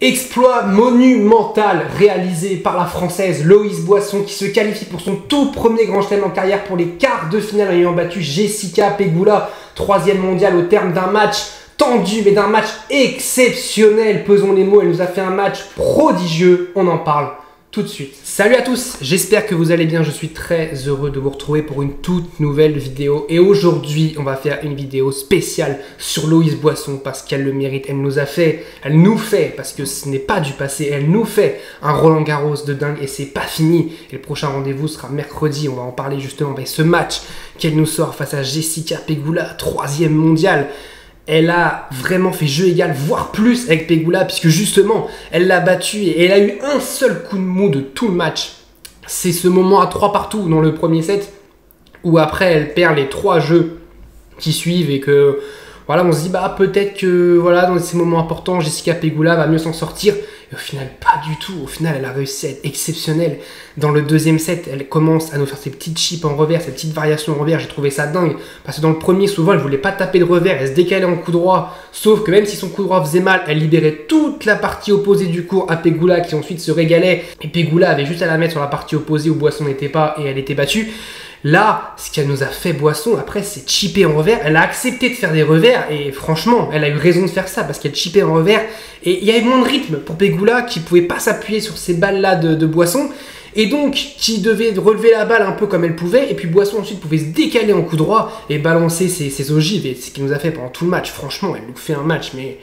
Exploit monumental réalisé par la Française Loïs Boisson qui se qualifie pour son tout premier grand chelem en carrière pour les quarts de finale en ayant battu Jessica Pegula, 3e mondiale au terme d'un match tendu mais d'un match exceptionnel. Pesons les mots, elle nous a fait un match prodigieux, on en parle tout de suite. Salut à tous, j'espère que vous allez bien, je suis très heureux de vous retrouver pour une toute nouvelle vidéo et aujourd'hui on va faire une vidéo spéciale sur Loïs Boisson parce qu'elle le mérite, elle nous fait, parce que ce n'est pas du passé, elle nous fait un Roland Garros de dingue et c'est pas fini et le prochain rendez-vous sera mercredi, on va en parler justement avec ce match qu'elle nous sort face à Jessica Pegula, 3e mondiale. Elle a vraiment fait jeu égal, voire plus avec Pegula, puisque justement, elle l'a battue et elle a eu un seul coup de mou de tout le match. C'est ce moment à 3 partout dans le premier set, où après elle perd les 3 jeux qui suivent et que voilà, on se dit bah peut-être que voilà, dans ces moments importants, Jessica Pegula va mieux s'en sortir. Et au final, pas du tout. Au final, elle a réussi à être exceptionnelle. Dans le deuxième set, elle commence à nous faire ses petites chips en revers, ses petites variations en revers. J'ai trouvé ça dingue. Parce que dans le premier, souvent, elle voulait pas taper de revers. Elle se décalait en coup droit. Sauf que même si son coup droit faisait mal, elle libérait toute la partie opposée du court à Pegula qui ensuite se régalait. Et Pegula avait juste à la mettre sur la partie opposée où Boisson n'était pas et elle était battue. Là, ce qu'elle nous a fait Boisson, après, c'est chipper en revers. Elle a accepté de faire des revers et franchement, elle a eu raison de faire ça parce qu'elle chippait en revers. Et il y avait moins de rythme pour Pegula qui pouvait pas s'appuyer sur ces balles-là de Boisson. Et donc, qui devait relever la balle un peu comme elle pouvait. Et puis Boisson ensuite pouvait se décaler en coup droit et balancer ses ogives. Et c'est ce qu'il nous a fait pendant tout le match. Franchement, elle nous fait un match, mais...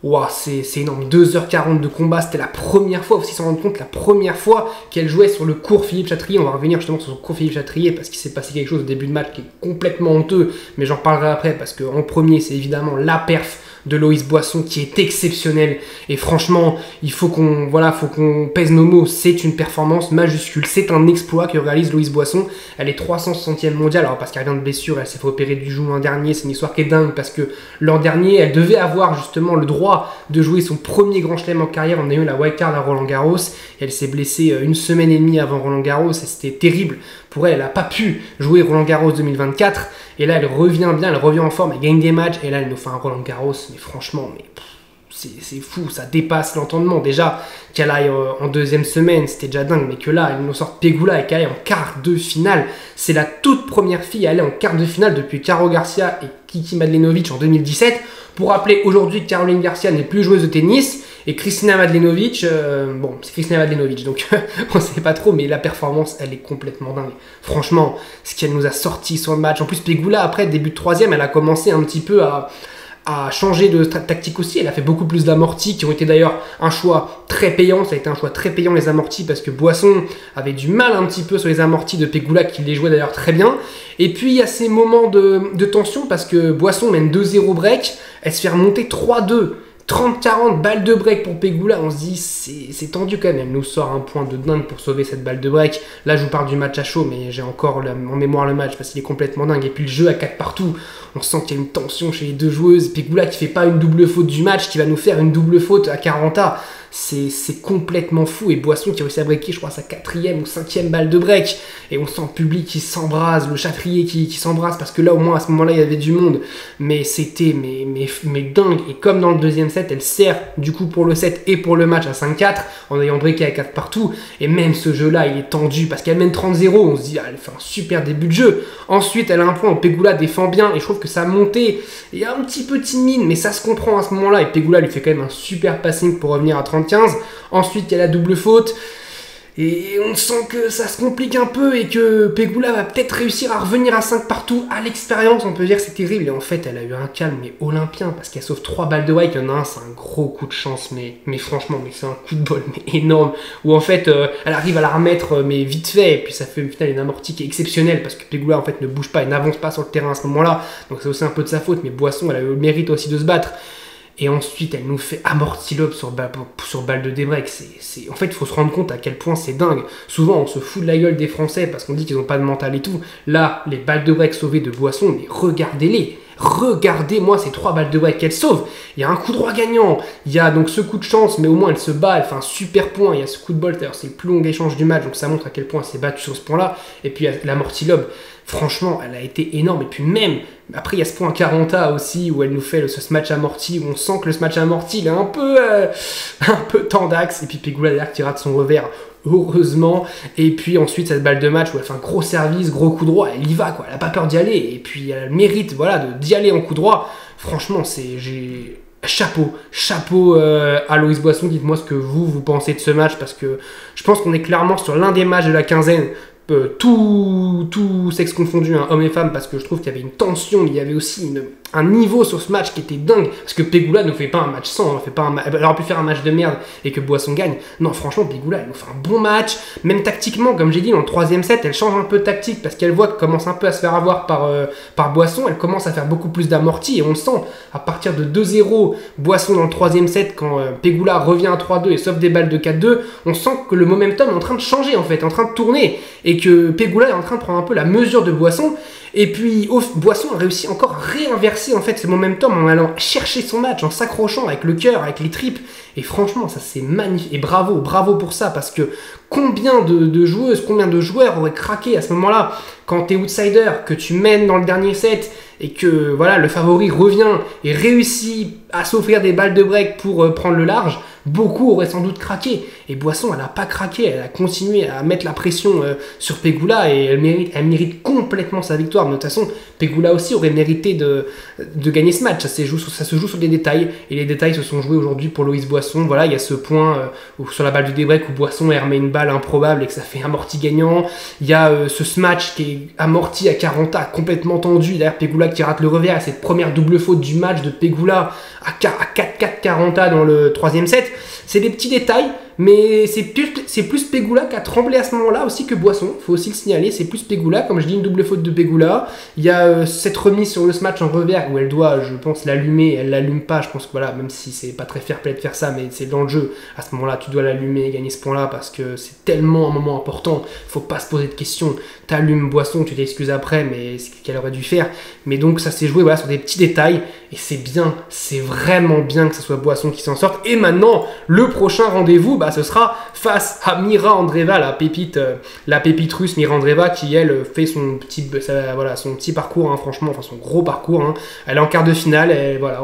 Wow, c'est énorme, 2h40 de combat, c'était la première fois, aussi s'en rendre compte, la première fois qu'elle jouait sur le court Philippe Chatrier. On va revenir justement sur le court Philippe Chatrier parce qu'il s'est passé quelque chose au début de match qui est complètement honteux, mais j'en parlerai après parce qu'en premier c'est évidemment la perf de Loïs Boisson qui est exceptionnelle et franchement il faut qu'on pèse nos mots, c'est une performance majuscule, c'est un exploit que réalise Loïs Boisson. Elle est 360e mondiale, alors parce qu'elle vient de blessure, elle s'est fait opérer du genou l'an dernier, c'est une histoire qui est dingue parce que l'an dernier elle devait avoir justement le droit de jouer son premier grand chelem en carrière en ayant la wildcard à Roland Garros et elle s'est blessée une semaine et demie avant Roland Garros et c'était terrible pour elle, elle n'a pas pu jouer Roland Garros 2024 et là elle revient bien, elle revient en forme, elle gagne des matchs et là elle nous fait un Roland Garros, mais franchement, c'est fou, ça dépasse l'entendement. Déjà qu'elle aille en deuxième semaine, c'était déjà dingue, mais que là elle nous sorte Pegula et qu'elle aille en quart de finale, c'est la toute première fille à aller en quart de finale depuis Caro Garcia et Kiki Mladenovic en 2017. Pour rappeler aujourd'hui que Caroline Garcia n'est plus joueuse de tennis et Kristina Mladenovic, bon c'est Kristina Mladenovic donc on ne sait pas trop, mais la performance elle est complètement dingue. Franchement, ce qu'elle nous a sorti sur le match, en plus Pegula après début de 3e, elle a commencé un petit peu à changer de tactique aussi, elle a fait beaucoup plus d'amortis qui ont été d'ailleurs un choix très payant, ça a été un choix très payant les amortis parce que Boisson avait du mal un petit peu sur les amortis de Pegula qui les jouait d'ailleurs très bien. Et puis il y a ces moments de tension parce que Boisson mène 2-0 break, elle se fait remonter 3-2. 30-40 balles de break pour Pegula, on se dit c'est tendu quand même, elle nous sort un point de dingue pour sauver cette balle de break. Là je vous parle du match à chaud mais j'ai encore en mémoire le match parce qu'il est complètement dingue. Et puis le jeu à 4 partout, on sent qu'il y a une tension chez les deux joueuses. Pegula qui fait pas une double faute du match, qui va nous faire une double faute à 40A. C'est complètement fou et Boisson qui a réussi à breaker je crois sa 4e ou 5e balle de break et on sent le public qui s'embrase, le Chatrier qui s'embrase parce que là au moins à ce moment là il y avait du monde mais c'était mais dingue. Et comme dans le deuxième set elle sert du coup pour le set et pour le match à 5-4 en ayant breaké à 4 partout et même ce jeu là il est tendu parce qu'elle mène 30-0, on se dit ah, elle fait un super début de jeu. Ensuite elle a un point où Pegula défend bien et je trouve que sa montée est un petit peu timide mais ça se comprend à ce moment là et Pegula lui fait quand même un super passing pour revenir à 30-15. Ensuite, il y a la double faute. Et on sent que ça se complique un peu et que Pegula va peut-être réussir à revenir à 5 partout à l'expérience. On peut dire que c'est terrible. Et en fait, elle a eu un calme mais olympien parce qu'elle sauve 3 balles de break. Il y en a un, c'est un gros coup de chance. Mais franchement, c'est un coup de bol mais énorme. Où en fait, elle arrive à la remettre mais vite fait. Et puis ça fait au final une amortie qui est exceptionnelle parce que Pegula en fait ne bouge pas et n'avance pas sur le terrain à ce moment-là. Donc c'est aussi un peu de sa faute. Mais Boisson, elle a eu le mérite aussi de se battre. Et ensuite, elle nous fait amorti lob sur balle de débreak. En fait, il faut se rendre compte à quel point c'est dingue. Souvent, on se fout de la gueule des Français parce qu'on dit qu'ils n'ont pas de mental et tout. Là, les balles de break sauvées de Boisson, mais regardez-les. Regardez-moi ces 3 balles de break qu'elle sauve. Il y a un coup droit gagnant, il y a donc ce coup de chance, mais au moins elle se bat, elle fait un super point. Il y a ce coup de bol, d'ailleurs c'est le plus long échange du match, donc ça montre à quel point elle s'est battue sur ce point-là. Et puis l'amorti lob, franchement, elle a été énorme. Et puis même, après il y a ce point 40A aussi, où elle nous fait ce match amorti, où on sent que le match amorti, il est un peu tendax. Et puis Pegula derrière qui rate son revers, heureusement. Et puis ensuite cette balle de match où elle fait un gros service, gros coup droit, elle y va quoi, elle a pas peur d'y aller. Et puis elle mérite d'y aller en coup droit. Franchement, chapeau à Loïs Boisson. Dites-moi ce que vous pensez de ce match, parce que je pense qu'on est clairement sur l'un des matchs de la quinzaine, tout sexe confondu, hein, hommes et femmes, parce que je trouve qu'il y avait une tension, mais il y avait aussi un niveau sur ce match qui était dingue, parce que Pegula ne fait pas un match sans, elle aurait pu faire un match de merde et que Boisson gagne. Non, franchement, Pegula, elle nous fait un bon match, même tactiquement, comme j'ai dit, dans le 3e set, elle change un peu de tactique, parce qu'elle voit qu'elle commence un peu à se faire avoir par Boisson, elle commence à faire beaucoup plus d'amorti, et on le sent, à partir de 2-0, Boisson dans le 3e set, quand Pegula revient à 3-2 et sauve des balles de 4-2, on sent que le momentum est en train de changer, en fait, en train de tourner, et que Pegula est en train de prendre un peu la mesure de Boisson. Et puis Boisson a réussi encore à réinverser en fait ce momentum en allant chercher son match, en s'accrochant avec le cœur, avec les tripes. Et franchement, ça c'est magnifique. Et bravo pour ça, parce que combien de joueuses, combien de joueurs auraient craqué à ce moment-là, quand t'es outsider, que tu mènes dans le dernier set et que voilà, le favori revient et réussit à s'offrir des balles de break pour prendre le large. Beaucoup auraient sans doute craqué. Et Boisson, elle n'a pas craqué, elle a continué à mettre la pression sur Pegula, et elle mérite complètement sa victoire. Mais de toute façon, Pegula aussi aurait mérité de gagner ce match. Ça se joue sur des détails, et les détails se sont joués aujourd'hui pour Loïs Boisson. Voilà, il y a ce point sur la balle du débreak où Boisson elle remet une balle improbable et que ça fait amorti gagnant. Il y a ce match qui est amorti à 40A, complètement tendu. D'ailleurs, Pegula qui rate le revers, et cette première double faute du match de Pegula à 4-4 40A dans le 3e set. C'est des petits détails, mais c'est plus Pegula qui a tremblé à ce moment-là aussi que Boisson. Il faut aussi le signaler, c'est plus Pegula. Comme je dis, une double faute de Pegula. Il y a cette remise sur le match en revers où elle doit, je pense, l'allumer. Elle l'allume pas. Je pense que voilà, même si c'est pas très fair-play de faire ça, mais c'est dans le jeu. À ce moment-là, tu dois l'allumer et gagner ce point-là, parce que c'est tellement un moment important. Faut pas se poser de questions. T'allumes Boisson, tu t'excuses après, mais c'est ce qu'elle aurait dû faire. Mais donc ça s'est joué sur des petits détails, et c'est bien, c'est vraiment bien que ce soit Boisson qui s'en sorte. Et maintenant, le prochain rendez-vous, ce sera face à Mira Andreeva, la pépite russe Mira Andreeva, qui elle fait son petit parcours, hein, franchement, enfin son gros parcours. Hein. Elle est en quart de finale,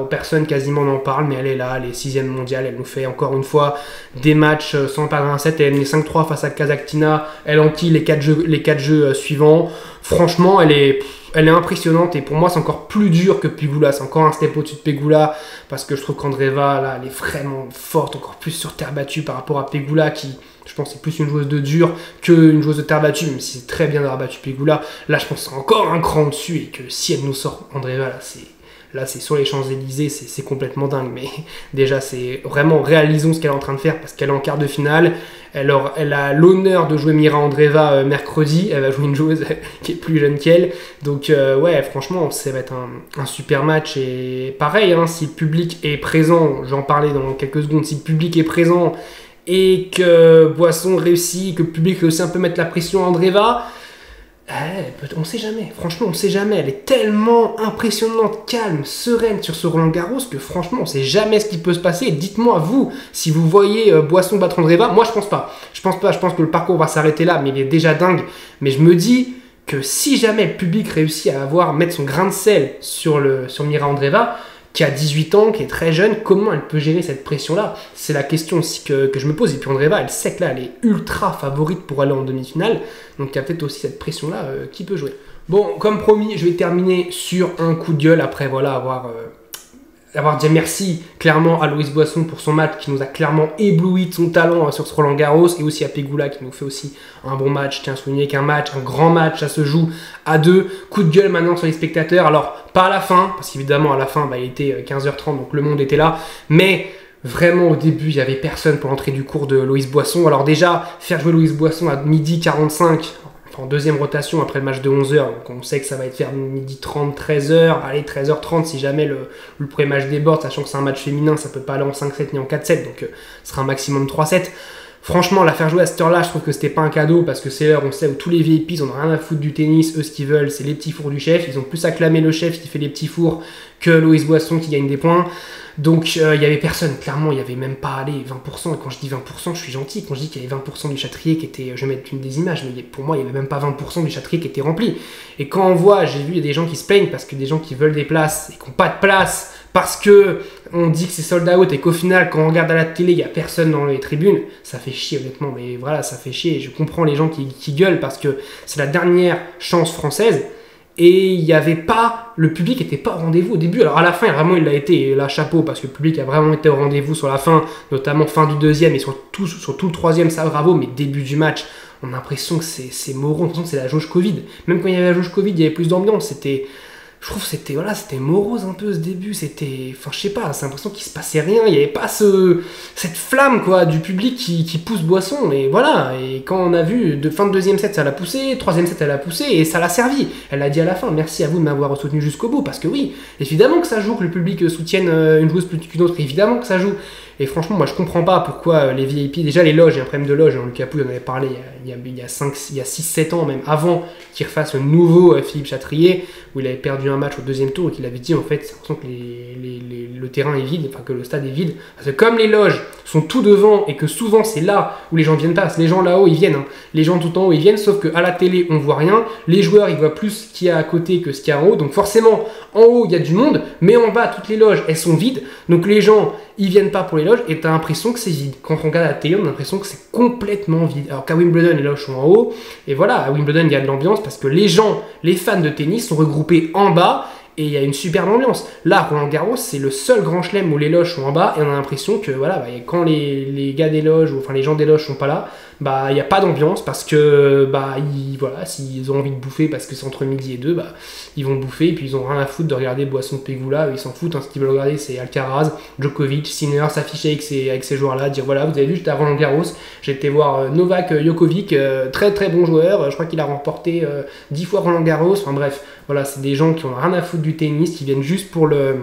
personne quasiment n'en parle, mais elle est là, elle est 6e mondiale, elle nous fait encore une fois des matchs sans perdre un set. Elle est 5-3 face à Kazakhtina, elle enquille les 4 jeux suivants. Franchement, elle est impressionnante, et pour moi c'est encore plus dur que Pegula, c'est encore un step au-dessus de Pegula, parce que je trouve qu'Andreeva là, elle est vraiment forte, encore plus sur terre battue par rapport à Pegula, qui je pense c'est plus une joueuse de dur qu'une joueuse de terre battue, même si c'est très bien d'avoir battu Pegula. Là je pense que c'est encore un cran dessus, et que si elle nous sort Andreeva, là c'est sur les Champs-Élysées, c'est complètement dingue. Mais déjà, c'est vraiment, réalisons ce qu'elle est en train de faire, parce qu'elle est en quart de finale. Elle a l'honneur de jouer Mira Andreeva mercredi. Elle va jouer une joueuse qui est plus jeune qu'elle. Donc franchement, ça va être un super match. Et pareil, hein, si le public est présent, j'en parlais dans quelques secondes, si le public est présent et que Boisson réussit, que le public réussit un peu mettre la pression à Andreeva, on sait jamais, franchement on sait jamais. Elle est tellement impressionnante, calme, sereine sur ce Roland Garros, que franchement on sait jamais ce qui peut se passer. Dites-moi vous, si vous voyez Boisson battre Andreeva. Moi je pense pas, je pense que le parcours va s'arrêter là, mais il est déjà dingue. Mais je me dis que si jamais le public réussit à mettre son grain de sel sur Mira Andreeva, qui a 18 ans, qui est très jeune, comment elle peut gérer cette pression-là? C'est la question aussi que je me pose. Et puis Andreeva, elle sait que là, elle est ultra favorite pour aller en demi-finale. Donc il y a peut-être aussi cette pression-là qui peut jouer. Bon, comme promis, je vais terminer sur un coup de gueule, après avoir dit merci clairement à Loïs Boisson pour son match qui nous a clairement ébloui de son talent sur ce Roland Garros, et aussi à Pegula qui nous fait aussi un bon match. Je tiens à souligner qu'un grand match, ça se joue à 2. Coup de gueule maintenant sur les spectateurs. Alors, pas à la fin, parce qu'évidemment à la fin il était 15h30, donc le monde était là, mais vraiment au début il n'y avait personne pour l'entrée du cours de Loïs Boisson. Alors déjà, faire jouer Loïs Boisson à 12h45, en deuxième rotation après le match de 11h, donc on sait que ça va être vers 12h30, 13h, allez 13h30 si jamais le premier match déborde, sachant que c'est un match féminin, ça peut pas aller en 5-7 ni en 4-7, donc ce sera un maximum 3-7. Franchement, la faire jouer à cette heure-là, je trouve que c'était pas un cadeau parce que c'est l'heure, on sait, où tous les VIP ils en ont rien à foutre du tennis. Eux, ce qu'ils veulent, c'est les petits fours du chef. Ils ont plus acclamé le chef qui fait les petits fours que Loïs Boisson qui gagne des points. Donc, il y avait personne. Clairement, il y avait même pas allé 20%. Et quand je dis 20%, je suis gentil. Quand je dis qu'il y avait 20% du Châtrier qui était, je vais mettre une des images, mais pour moi, il y avait même pas 20% du Châtrier qui était rempli. Et quand on voit, j'ai vu, il y a des gens qui se plaignent parce que des gens qui veulent des places et qui n'ont pas de place parce que on dit que c'est sold out et qu'au final, quand on regarde à la télé, il n'y a personne dans les tribunes, ça fait chier honnêtement, mais voilà, ça fait chier. Je comprends les gens qui gueulent parce que c'est la dernière chance française et il n'y avait pas, le public n'était pas au rendez-vous au début. Alors à la fin, vraiment, il l'a été, et là, chapeau, parce que le public a vraiment été au rendez-vous sur la fin, notamment fin du deuxième et sur tout le troisième, ça bravo, mais début du match, on a l'impression que c'est morose, on a l'impression que c'est la jauge Covid. Même quand il y avait la jauge Covid, il y avait plus d'ambiance, je trouve que c'était morose un peu ce début, enfin je sais pas, c'est l'impression qu'il se passait rien, il n'y avait pas cette flamme quoi du public qui pousse Boisson, et voilà, et quand on a vu, de fin de deuxième set ça l'a poussé, troisième set elle l'a poussé, et ça l'a servi, elle l'a dit à la fin, merci à vous de m'avoir soutenu jusqu'au bout, parce que oui, évidemment que ça joue, que le public soutienne une joueuse plus qu'une autre, évidemment que ça joue, et franchement moi je comprends pas pourquoi les VIP, déjà les loges, il y a un problème de loge, Lucas Pouille en avait parlé il y a 6-7 ans même, avant qu'il refasse le nouveau Philippe Châtrier, où il avait perdu un match au deuxième tour et qu'il avait dit en fait, c'est l'impression que le terrain est vide, enfin que le stade est vide, parce que comme les loges sont tout devant et que souvent c'est là où les gens viennent pas, les gens là-haut ils viennent, hein. Les gens tout en haut ils viennent, sauf qu'à la télé on voit rien, les joueurs ils voient plus ce qu'il y a à côté que ce qu'il y a en haut, donc forcément en haut il y a du monde, mais en bas toutes les loges elles sont vides, donc les gens ils viennent pas pour les loges et t'as l'impression que c'est vide. Quand on regarde la télé on a l'impression que c'est complètement vide, alors qu'à Wimbledon les loges sont en haut, et voilà, à Wimbledon il y a de l'ambiance parce que les gens, les fans de tennis sont regroupés en bas et il y a une superbe ambiance. Là, Roland Garros, c'est le seul grand chelem où les loges sont en bas et on a l'impression que voilà, quand les gars des loges, ou enfin les gens des loges sont pas là, il n'y a pas d'ambiance parce que voilà, s'ils ont envie de bouffer parce que c'est entre midi et 2, ils vont bouffer et puis ils ont rien à foutre de regarder Boisson Pegula, ils s'en foutent, hein, ce qu'ils veulent regarder c'est Alcaraz, Djokovic, Sinner, s'afficher avec ces joueurs-là, dire voilà, vous avez vu, j'étais à Roland Garros, j'ai été voir Novak Djokovic, très très bon joueur, je crois qu'il a remporté 10 fois Roland Garros, enfin bref, voilà, c'est des gens qui ont rien à foutre du tennis, qui viennent juste pour le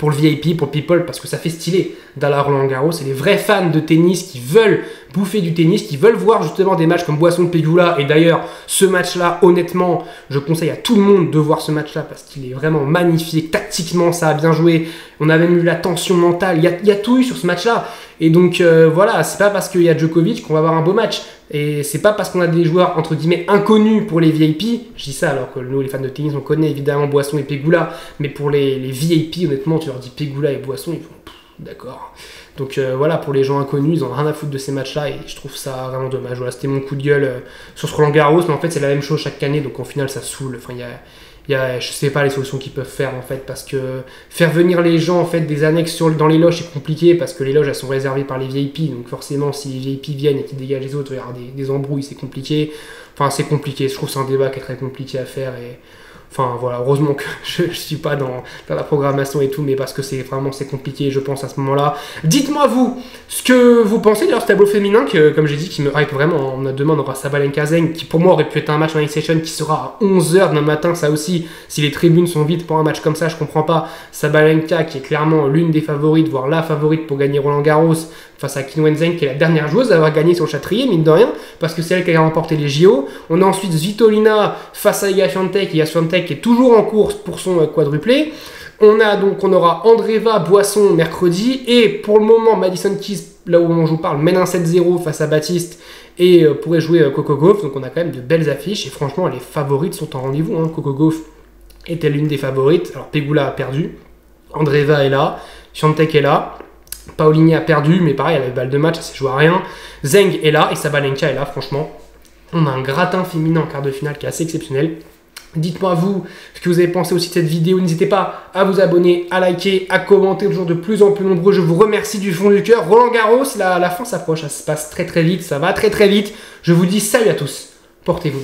VIP, pour le people, parce que ça fait stylé d'aller à Roland Garros. C'est les vrais fans de tennis qui veulent bouffer du tennis, qui veulent voir justement des matchs comme Boisson Pegula. Et d'ailleurs, ce match-là, honnêtement, je conseille à tout le monde de voir ce match-là parce qu'il est vraiment magnifique. Tactiquement, ça a bien joué. On a même eu la tension mentale. Il y a tout eu sur ce match-là. Et donc, voilà, c'est pas parce qu'il y a Djokovic qu'on va avoir un beau match. Et c'est pas parce qu'on a des joueurs entre guillemets inconnus pour les VIP, je dis ça alors que nous les fans de tennis on connaît évidemment Boisson et Pegula, mais pour les VIP honnêtement tu leur dis Pegula et Boisson ils font d'accord. Donc voilà, pour les gens inconnus ils ont rien à foutre de ces matchs là et je trouve ça vraiment dommage. Voilà, c'était mon coup de gueule sur ce Roland Garros, mais en fait c'est la même chose chaque année donc au final ça saoule. Enfin je sais pas les solutions qu'ils peuvent faire en fait, parce que faire venir les gens en fait des annexes dans les loges c'est compliqué parce que les loges elles sont réservées par les VIP, donc forcément si les VIP viennent et qu'ils dégagent les autres, il y aura des embrouilles, c'est compliqué. Enfin c'est compliqué, je trouve que c'est un débat qui est très compliqué à faire et enfin voilà, heureusement que je suis pas dans la programmation et tout, mais parce que c'est compliqué je pense à ce moment-là. Dites-moi vous ce que vous pensez d'ailleurs ce tableau féminin que comme j'ai dit qui me hype vraiment. Demain on aura Sabalenka Zeng qui pour moi aurait pu être un match en session qui sera à 11h demain matin, ça aussi si les tribunes sont vides pour un match comme ça je comprends pas. Sabalenka qui est clairement l'une des favorites, voire la favorite pour gagner Roland Garros face à Qin Wenzheng qui est la dernière joueuse à avoir gagné sur le Châtrier mine de rien parce que c'est elle qui a remporté les JO. On a ensuite Svitolina face à Iga Swiatek qui est toujours en course pour son quadruplé. On aura Andreeva Boisson mercredi et pour le moment Madison Keys là où je vous parle mène un 7-0 face à Baptiste et pourrait jouer Coco Gauff, donc on a quand même de belles affiches et franchement les favorites sont en rendez-vous, hein. Coco Gauff était l'une des favorites, alors Pegula a perdu, Andreeva est là, Swiatek est là, Paolini a perdu mais pareil elle avait balle de match, ça s'est joué à rien, Zeng est là et Sabalenka est là. Franchement on a un gratin féminin en quart de finale qui est assez exceptionnel. Dites-moi vous ce que vous avez pensé aussi de cette vidéo. N'hésitez pas à vous abonner, à liker, à commenter, toujours de plus en plus nombreux. Je vous remercie du fond du cœur. Roland Garros, la fin s'approche, ça se passe très très vite, ça va très très vite. Je vous dis salut à tous, portez-vous.